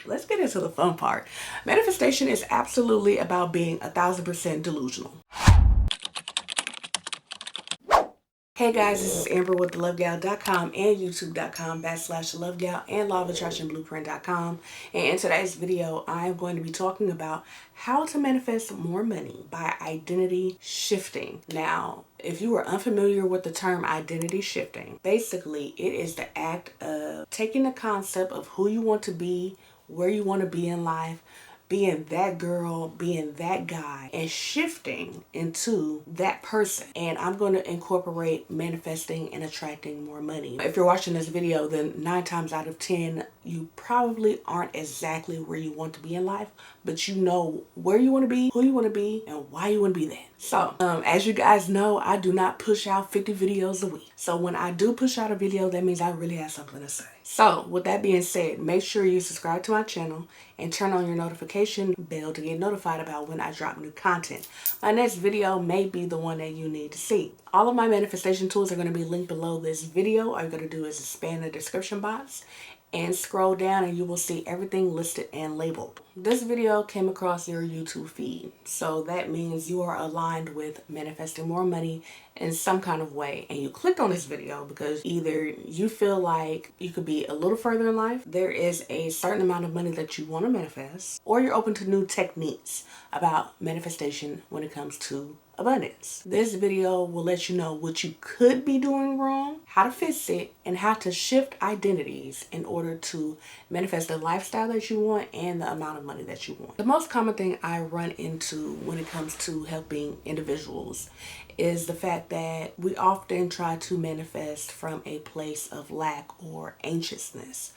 Let's get into the fun part. Manifestation is absolutely about being 1000% delusional. Hey guys, this is Amber with thelovegal.com and youtube.com/thelovegal and law-of-attraction-blueprint.com. And in today's video, I am going to be talking about how to manifest more money by identity shifting. Now, if you are unfamiliar with the term identity shifting, basically it is the act of taking the concept of who you want to be, where you want to be in life, being that girl, being that guy, and shifting into that person. And I'm going to incorporate manifesting and attracting more money. If you're watching this video, then 9 times out of 10, you probably aren't exactly where you want to be in life, but you know where you want to be, who you want to be, and why you want to be there. So, as you guys know, I do not push out 50 videos a week. So when I do push out a video, that means I really have something to say. So with that being said, make sure you subscribe to my channel and turn on your notification bell to get notified about when I drop new content. My next video may be the one that you need to see. All of my manifestation tools are going to be linked below this video. All you're going to do is expand the description box and scroll down and you will see everything listed and labeled. This video came across your YouTube feed, so that means you are aligned with manifesting more money in some kind of way, and you clicked on this video because either you feel like you could be a little further in life, there is a certain amount of money that you want to manifest, or you're open to new techniques about manifestation when it comes to abundance. This video will let you know what you could be doing wrong, how to fix it, and how to shift identities in order to manifest the lifestyle that you want and the amount of money that you want. The most common thing I run into when it comes to helping individuals is the fact that we often try to manifest from a place of lack or anxiousness.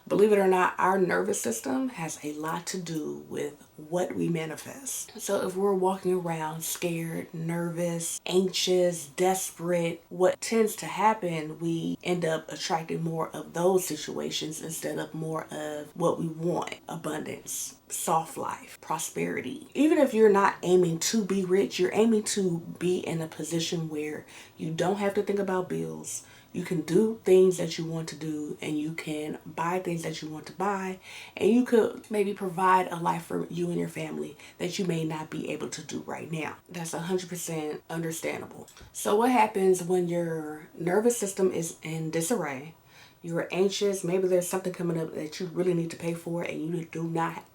Believe it or not, our nervous system has a lot to do with what we manifest. So if we're walking around scared, nervous, anxious, desperate, what tends to happen, we end up attracting more of those situations instead of more of what we want: abundance, soft life, prosperity. Even if you're not aiming to be rich, you're aiming to be in a position where you don't have to think about bills. You can do things that you want to do, and you can buy things that you want to buy, and you could maybe provide a life for you and your family that you may not be able to do right now. That's 100% understandable. So what happens when your nervous system is in disarray, you're anxious, maybe there's something coming up that you really need to pay for and you do not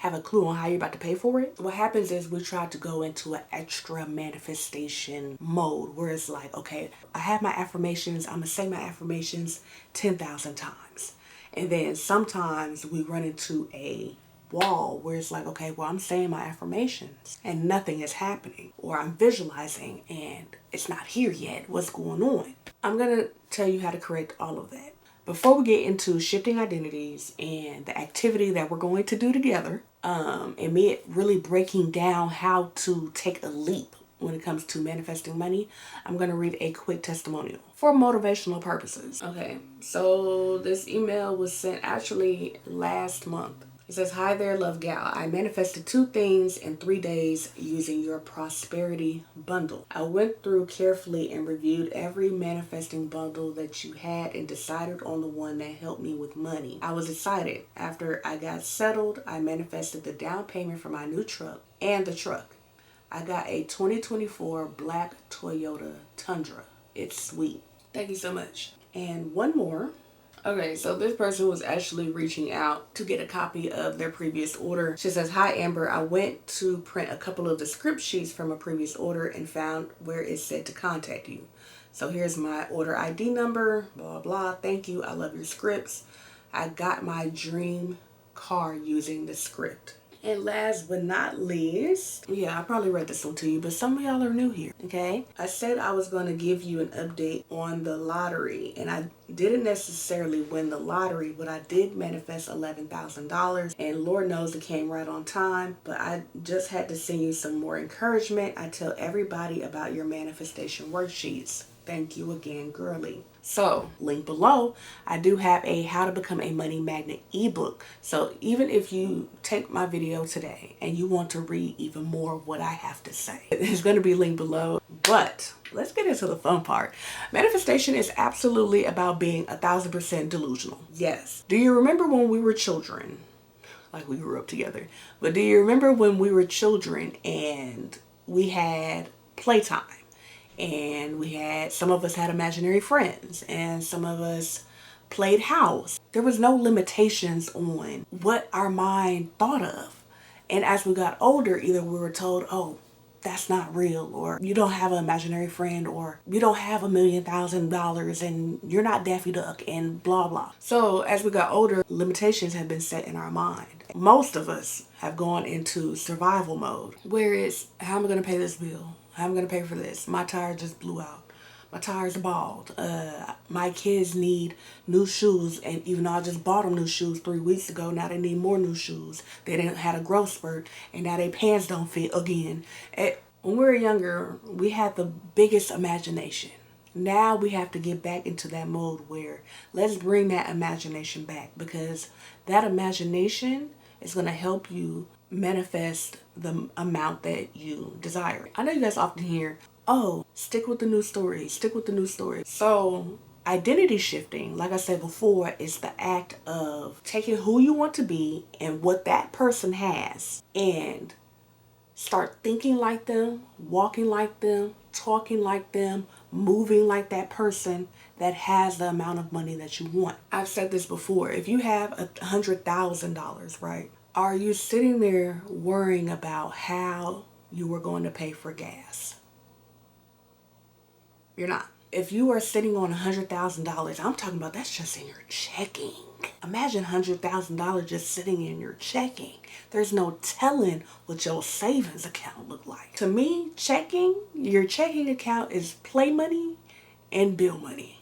have a clue on how you're about to pay for it? What happens is we try to go into an extra manifestation mode where it's like, okay, I have my affirmations, I'm gonna say my affirmations 10,000 times. And then sometimes we run into a wall where it's like, okay, well, I'm saying my affirmations and nothing is happening, or I'm visualizing and it's not here yet. What's going on? I'm gonna tell you how to correct all of that. Before we get into shifting identities and the activity that we're going to do together, and me really breaking down how to take a leap when it comes to manifesting money, I'm going to read a quick testimonial for motivational purposes. Okay, so this email was sent actually last month. It says, "Hi there, Love Gal. I manifested 2 things in 3 days using your prosperity bundle. I went through carefully and reviewed every manifesting bundle that you had and decided on the one that helped me with money. I was excited. After I got settled, I manifested the down payment for my new truck and the truck. I got a 2024 black Toyota Tundra. It's sweet. Thank you so much." And one more. Okay, so this person was actually reaching out to get a copy of their previous order. She says, "Hi Amber, I went to print a couple of the script sheets from a previous order and found where it said to contact you. So here's my order ID number, blah, blah. Thank you. I love your scripts. I got my dream car using the script." And last but not least, yeah, I probably read this one to you, but some of y'all are new here, okay? I said I was going to give you an update on the lottery, and I didn't necessarily win the lottery, but I did manifest $11,000, and Lord knows it came right on time, but I just had to send you some more encouragement. I tell everybody about your manifestation worksheets. Thank you again, girly. So, link below, I do have a How to Become a Money Magnet ebook. So even if you take my video today and you want to read even more of what I have to say, it's going to be linked below. But let's get into the fun part. Manifestation is absolutely about being 1000% delusional. Yes. Do you remember when we were children? like we grew up together. But do you remember when we were children and we had playtime? And we had, some of us had imaginary friends and some of us played house. There was no limitations on what our mind thought of. And as we got older, either we were told, oh, that's not real, or you don't have an imaginary friend, or you don't have $1,000,000 and you're not Daffy Duck, and blah blah. So as we got older, limitations have been set in our mind. Most of us have gone into survival mode, where it's, how am I going to pay this bill? How am I going to pay for this? My tire just blew out. My tires are bald. My kids need new shoes, and even though I just bought them new shoes 3 weeks ago, now they need more new shoes. They didn't had a growth spurt, and now their pants don't fit again. When we were younger, we had the biggest imagination. Now we have to get back into that mode where let's bring that imagination back, because that imagination is going to help you manifest the amount that you desire. I know you guys often hear, oh, stick with the new story, stick with the new story. So identity shifting, like I said before, is the act of taking who you want to be and what that person has and start thinking like them, walking like them, talking like them, moving like that person that has the amount of money that you want. I've said this before. If you have $100,000, right? Are you sitting there worrying about how you were going to pay for gas? You're not. If you are sitting on $100,000, I'm talking about that's just in your checking. Imagine $100,000 just sitting in your checking. There's no telling what your savings account look like. To me, your checking account is play money and bill money.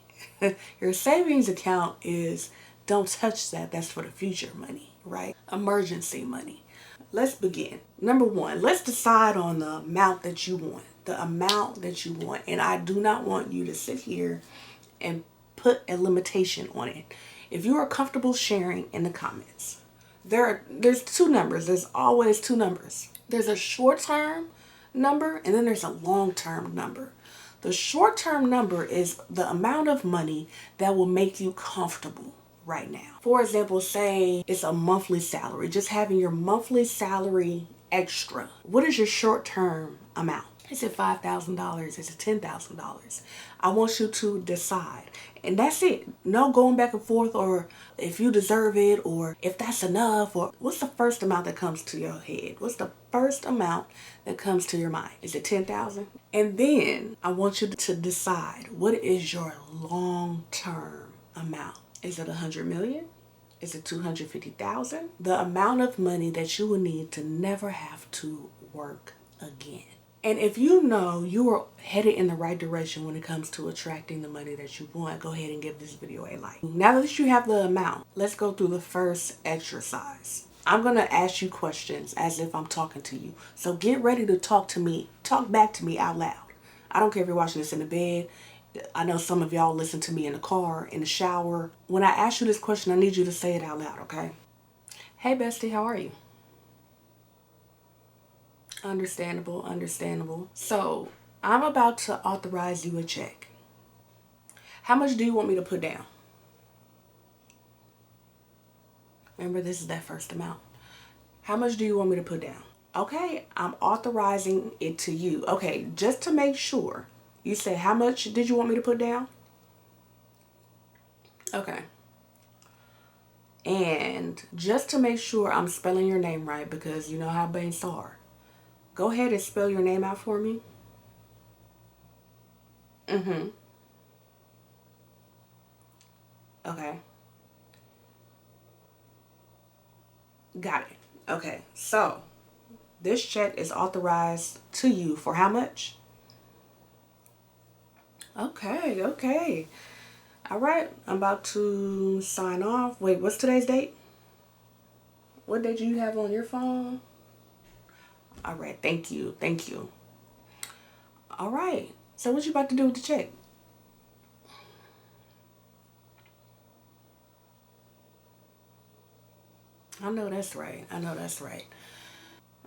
Your savings account is, don't touch that. That's for the future money, right? Emergency money. Let's begin. Number one, let's decide on the amount that you want. The amount that you want. And I do not want you to sit here and put a limitation on it. If you are comfortable sharing in the comments, there's two numbers. There's always two numbers. There's a short-term number and then there's a long-term number. The short-term number is the amount of money that will make you comfortable right now. For example, say it's a monthly salary, just having your monthly salary extra. What is your short-term amount? Is it $5,000? Is it $10,000? I want you to decide. And that's it. No going back and forth, or if you deserve it, or if that's enough, or what's the first amount that comes to your head? What's the first amount that comes to your mind? Is it 10,000? And then I want you to decide, what is your long-term amount? Is it 100 million? Is it 250,000? The amount of money that you will need to never have to work again. And if you know you are headed in the right direction when it comes to attracting the money that you want, go ahead and give this video a like. Now that you have the amount, let's go through the first exercise. I'm going to ask you questions as if I'm talking to you. So get ready to talk back to me out loud. I don't care if you're watching this in the bed. I know some of y'all listen to me in the car, in the shower. When I ask you this question, I need you to say it out loud, okay? Hey, bestie, how are you? Understandable, understandable. So, I'm about to authorize you a check. How much do you want me to put down? Remember, this is that first amount. How much do you want me to put down? Okay, I'm authorizing it to you. Okay, just to make sure. You said, how much did you want me to put down? Okay. And just to make sure I'm spelling your name right, because you know how banks are. Go ahead and spell your name out for me. Okay. Got it. Okay. So, this check is authorized to you for how much? Okay. Okay. All right. I'm about to sign off. Wait, what's today's date? What date do you have on your phone? All right, thank you, thank you. All right, so what you about to do with the check? I know that's right, I know that's right.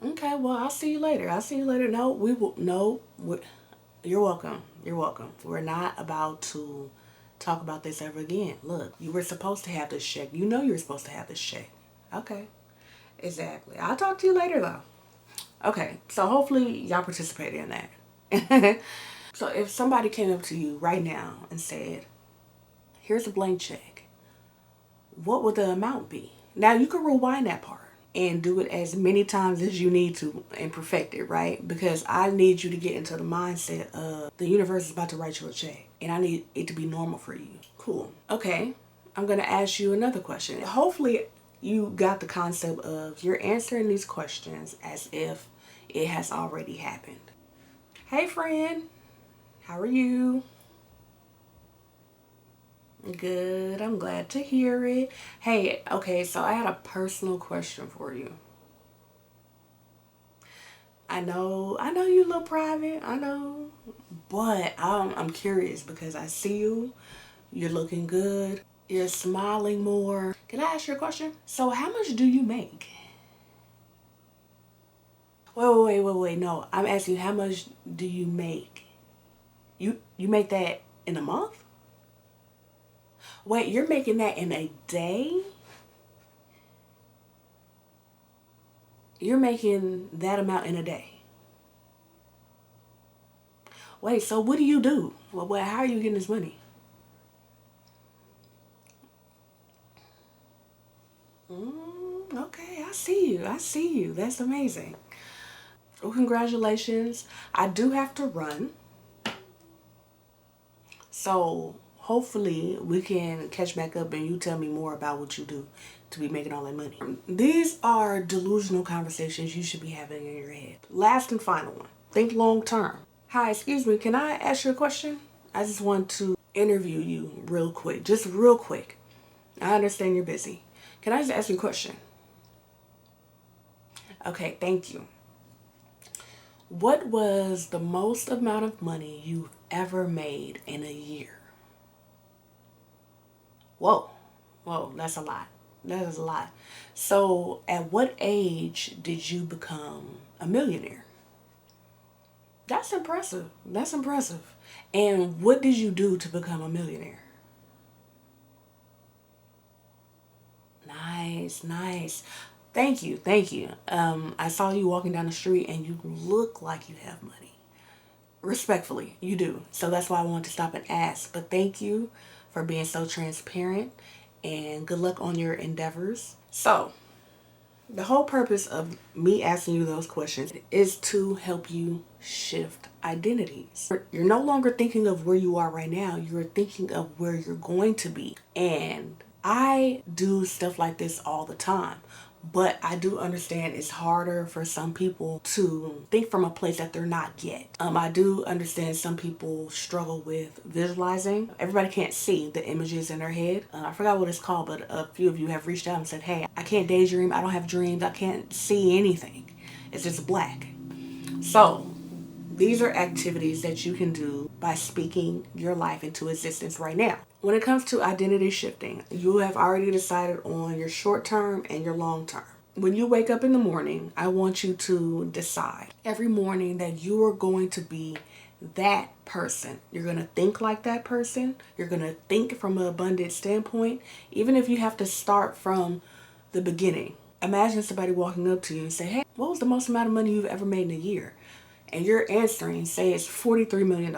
Okay, well, I'll see you later. I'll see you later. No, you're welcome, you're welcome. We're not about to talk about this ever again. Look, you were supposed to have this check. You know you were supposed to have this check. Okay. Exactly. I'll talk to you later though. Okay, so hopefully y'all participated in that. So if somebody came up to you right now and said, here's a blank check, what would the amount be? Now you can rewind that part and do it as many times as you need to and perfect it, right? Because I need you to get into the mindset of the universe is about to write you a check and I need it to be normal for you. Cool. Okay, I'm going to ask you another question. Hopefully you got the concept of you're answering these questions as if it has already happened. Hey friend, how are you? Good, I'm glad to hear it. Hey, okay, so I had a personal question for you. I know you a little private, I know, but I'm curious because I see you, you're looking good, you're smiling more. Can I ask you a question? So how much do you make? Wait, no, I'm asking you, how much do you make? You make that in a month? Wait, you're making that in a day? You're making that amount in a day? Wait, so what do you do? Well, how are you getting this money? Okay, I see you. I see you. That's amazing. Well, congratulations. I do have to run. So hopefully we can catch back up and you tell me more about what you do to be making all that money. These are delusional conversations you should be having in your head. Last and final one. Think long term. Hi, excuse me. Can I ask you a question? I just want to interview you real quick. Just real quick. I understand you're busy. Can I just ask you a question? Okay, thank you. What was the most amount of money you've ever made in a year? Whoa, whoa, that's a lot. That is a lot. So, at what age did you become a millionaire? That's impressive. That's impressive. And what did you do to become a millionaire? Nice, nice. Thank you, thank you. I saw you walking down the street and you look like you have money. Respectfully, you do. So that's why I wanted to stop and ask. But thank you for being so transparent and good luck on your endeavors. So, the whole purpose of me asking you those questions is to help you shift identities. You're no longer thinking of where you are right now, you're thinking of where you're going to be. And I do stuff like this all the time. But I do understand it's harder for some people to think from a place that they're not yet. I do understand some people struggle with visualizing. Everybody can't see the images in their head. I forgot what it's called, but a few of you have reached out and said, hey, I can't daydream. I don't have dreams. I can't see anything. It's just black. So these are activities that you can do by speaking your life into existence right now. When it comes to identity shifting, you have already decided on your short term and your long term. When you wake up in the morning, I want you to decide every morning that you are going to be that person. You're going to think like that person. You're going to think from an abundant standpoint, even if you have to start from the beginning. Imagine somebody walking up to you and say, hey, what was the most amount of money you've ever made in a year? And you're answering, say it's $43 million.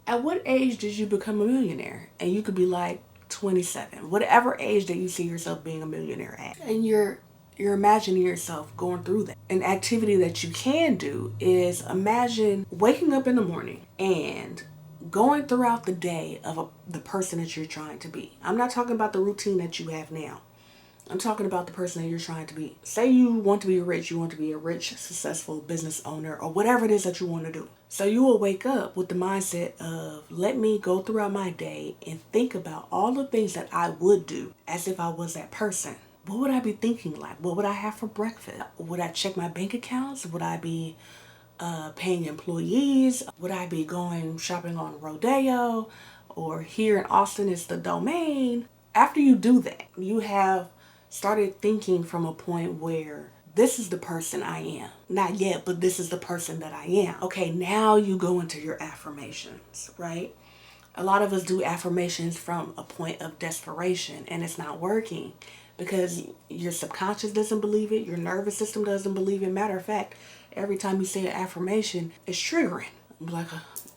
At what age did you become a millionaire? And you could be like 27, whatever age that you see yourself being a millionaire at. And you're imagining yourself going through that. An activity that you can do is imagine waking up in the morning and going throughout the day of the person that you're trying to be. I'm not talking about the routine that you have now. I'm talking about the person that you're trying to be. Say you want to be rich, you want to be a rich, successful business owner or whatever it is that you want to do. So you will wake up with the mindset of, let me go throughout my day and think about all the things that I would do as if I was that person. What would I be thinking like? What would I have for breakfast? Would I check my bank accounts? Would I be paying employees? Would I be going shopping on Rodeo? Or here in Austin is the Domain? After you do that, you have started thinking from a point where this is the person I am. Not yet, but this is the person that I am. Okay, now you go into your affirmations, right? A lot of us do affirmations from a point of desperation and it's not working because your subconscious doesn't believe it, your nervous system doesn't believe it. Matter of fact, every time you say an affirmation, it's triggering. I'm like,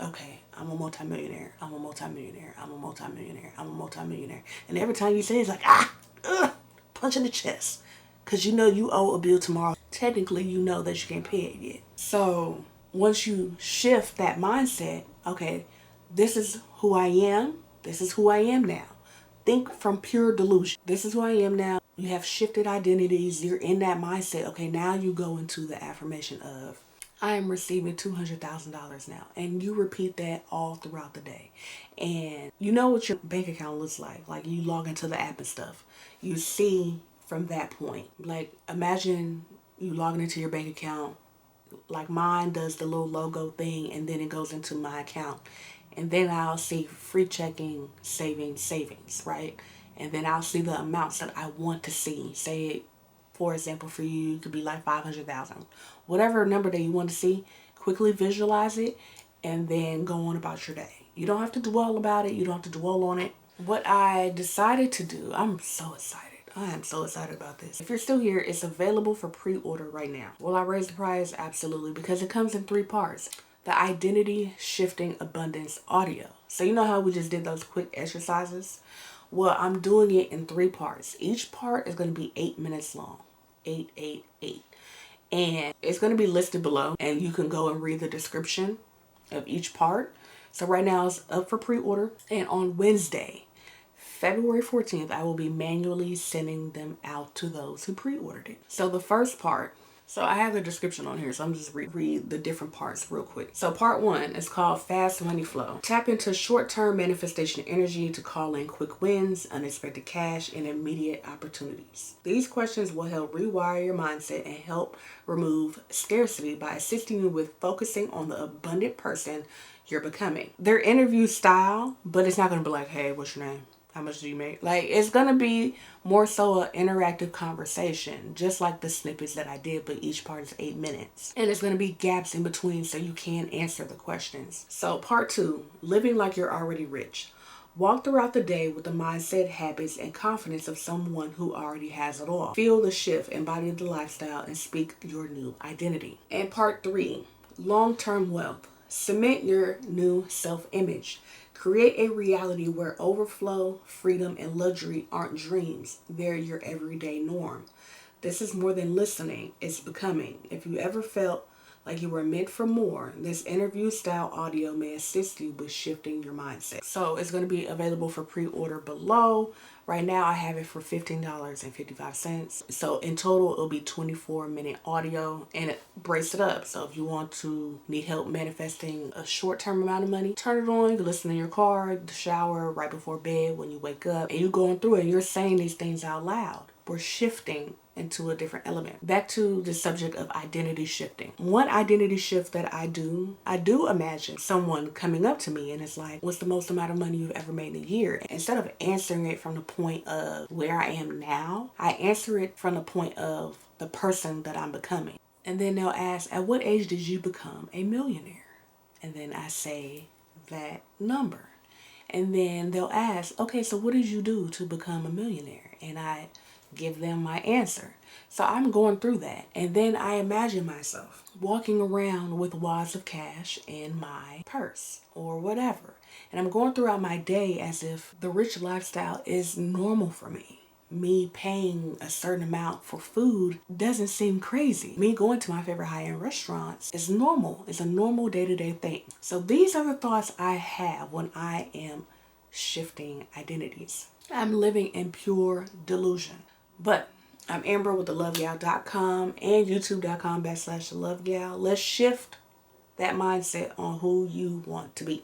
okay, I'm a multimillionaire, I'm a multimillionaire, I'm a multimillionaire, I'm a multimillionaire. And every time you say it, it's like, punch in the chest. Because you know you owe a bill tomorrow. Technically, you know that you can't pay it yet. So once you shift that mindset, okay, this is who I am. This is who I am now. Think from pure delusion. This is who I am now. You have shifted identities. You're in that mindset. Okay, now you go into the affirmation of, I am receiving $200,000 now. And you repeat that all throughout the day. And you know what your bank account looks like. Like you log into the app and stuff. You see from that point. Like imagine you logging into your bank account. Like mine does the little logo thing and then it goes into my account. And then I'll see free checking, savings, right? And then I'll see the amounts that I want to see. Say, for example, for you, it could be like 500,000. Whatever number that you want to see, quickly visualize it and then go on about your day. You don't have to dwell about it. You don't have to dwell on it. What I decided to do, I'm so excited. I am so excited about this. If you're still here, it's available for pre-order right now. Will I raise the price? Absolutely, because it comes in 3 parts. The Identity Shifting Abundance audio. So you know how we just did those quick exercises? Well, I'm doing it in 3 parts. Each part is going to be 8 minutes long. 8, 8, 8. And it's going to be listed below and you can go and read the description of each part. So right now it's up for pre-order, and on Wednesday, February 14th, I will be manually sending them out to those who pre-ordered it. So the first part, so I have the description on here, so I'm just read the different parts real quick. So part 1 is called Fast Money Flow. Tap into short-term manifestation energy to call in quick wins, unexpected cash, and immediate opportunities. These questions will help rewire your mindset and help remove scarcity by assisting you with focusing on the abundant person you're becoming. Their interview style, but it's not going to be like, hey, what's your name? How much do you make? Like, it's going to be more so an interactive conversation, just like the snippets that I did, but each part is 8 minutes. And it's going to be gaps in between so you can answer the questions. So part 2, living like you're already rich. Walk throughout the day with the mindset, habits, and confidence of someone who already has it all. Feel the shift, embody the lifestyle, and speak your new identity. And part 3, long-term wealth. Cement your new self-image. Create a reality where overflow, freedom, and luxury aren't dreams. They're your everyday norm. This is more than listening, it's becoming. If you ever felt like you were meant for more, this interview style audio may assist you with shifting your mindset. So it's going to be available for pre-order below. Right now I have it for $15.55. So in total it'll be 24-minute audio, and it brace it up. So if you want to need help manifesting a short-term amount of money, turn it on, you listen in your car, the shower, right before bed, when you wake up, and you're going through it and you're saying these things out loud. We're shifting into a different element. Back to the subject of identity shifting. One identity shift that I do imagine someone coming up to me and it's like, what's the most amount of money you've ever made in a year? Instead of answering it from the point of where I am now, I answer it from the point of the person that I'm becoming. And then they'll ask, at what age did you become a millionaire? And then I say that number. And then they'll ask, okay, so what did you do to become a millionaire? And I give them my answer. So I'm going through that. And then I imagine myself walking around with wads of cash in my purse or whatever. And I'm going throughout my day as if the rich lifestyle is normal for me. Me paying a certain amount for food doesn't seem crazy. Me going to my favorite high-end restaurants is normal. It's a normal day-to-day thing. So these are the thoughts I have when I am shifting identities. I'm living in pure delusion. But I'm Amber with thelovegal.com and youtube.com/thelovegal. Let's shift that mindset on who you want to be.